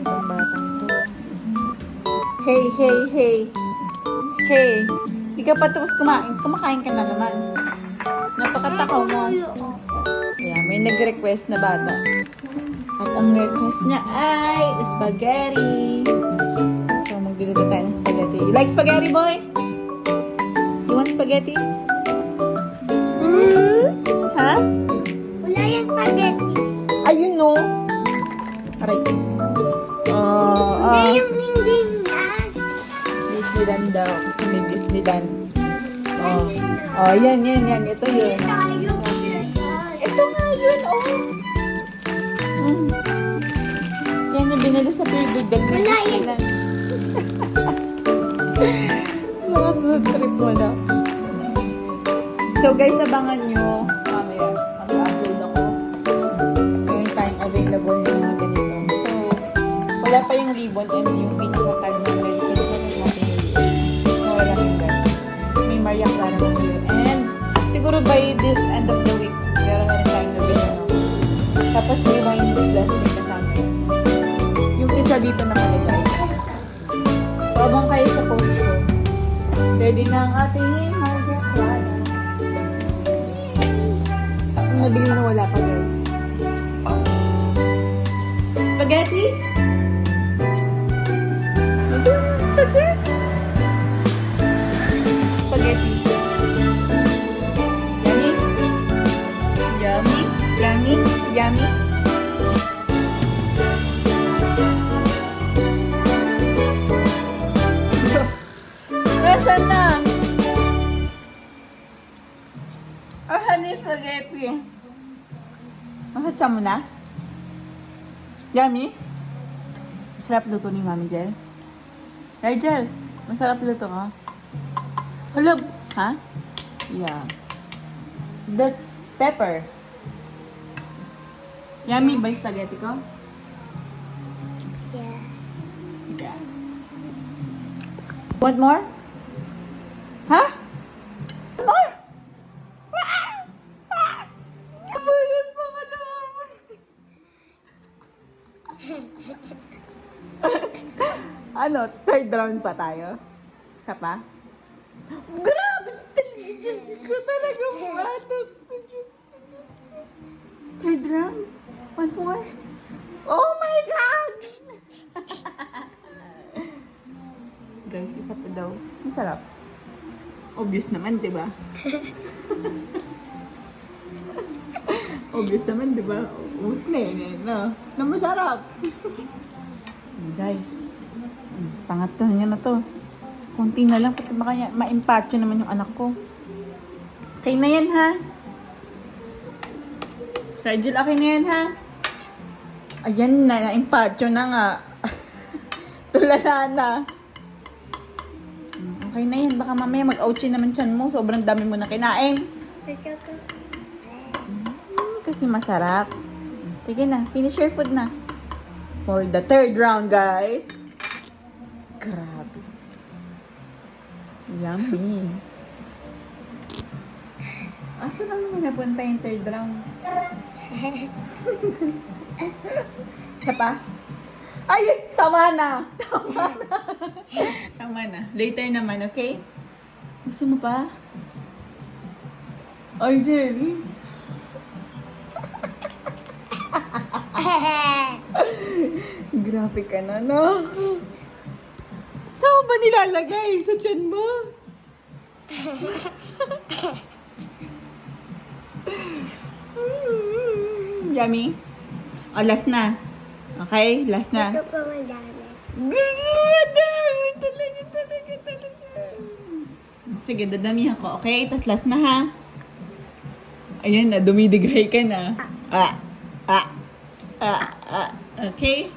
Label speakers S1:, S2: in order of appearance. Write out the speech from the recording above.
S1: Ang batang to. Hey, hey, hey. Hey. Di ka pa tapos kumain. Kumakain ka na naman. Napakatakaw mo. Yeah, may nag-request na bata. At ang request niya ay spaghetti. So, magduluto tayo ng spaghetti. You like spaghetti, boy? You want spaghetti? Ha?
S2: Wala yung spaghetti.
S1: Ayun, no. Aray.
S2: Hindi yung hindi na.
S1: Disneyland daw. Kasi may Disneyland. Oh, yan. Ito yun.
S2: Tayo.
S1: Ito nga yun, oh. Yan yung binili sa Pure Good.
S2: Wala yan.
S1: Lakas na trip mo na. So guys, abangan nyo. Mamaya, mag-upload ako. Yung time available yung mga ganito. So, wala pa yung ribbon and yung pinaka-tag na request na natin yung ribbon. So, wala yung guys. May Maria Clara na yun. And siguro by this end of the week, meron na rin tayong nabili. Tapos may wine glass din kasama yun. Yung isa dito nakalagay. So, abang kayo sa post ko. Pwede na ang ating Maria Clara. Ang nabili na wala pa, guys. Spaghetti? Spaghetti. Yummy? Yummy? Yummy? Nasaan na? Asan yung spaghetti? Masatsa mo na? Yummy? Masarap luto ni Mami Jel. Rigel, masarap luto ka? Hulog! Ha? Yeah. That's pepper. Yummy ba yung spaghetti ko?
S2: Yes.
S1: Yeah. Want more? Ha? More? Kabulit pa nga naman. Ano? Third round pa tayo? Isa pa? Grabe! Diyos ko talaga mo ato. Third round? One more? Oh my God! Guys, isa pa daw. Masarap. Obvious naman, di ba? Obvious naman, di ba? Ubus na yun, no? Na masarap. Guys, pangatlo niya na to. Kunti na lang, pati baka ma-impatcho naman yung anak ko. Okay na yan, ha? Rigel, okay na yan, ha? Ayan na, na-impatcho na nga. Tulala na. Okay na yan. Baka mamaya mag-ouchie naman tiyan mo. Sobrang dami mo na kinain. Kasi masarap. Sige na. Finish your food na. For the third round, guys. Grabe. Yummy. Asa lang naman napunta yung third round? Isa pa? Ay! Tama na! Tama na! Tama na. Later naman, okay? Gusto mo pa? Ay, Jenny. Grabe ka na, no? Saan mo ba nilalagay? Sa tiyan mo? Yummy? O, last na. Okay? Last na.
S2: Ito pa madami.
S1: Madami! Talaga. Sige, dadamihan ko. Okay? Tapos last na, ha? Ayan na, dumidigray ka na. Okay?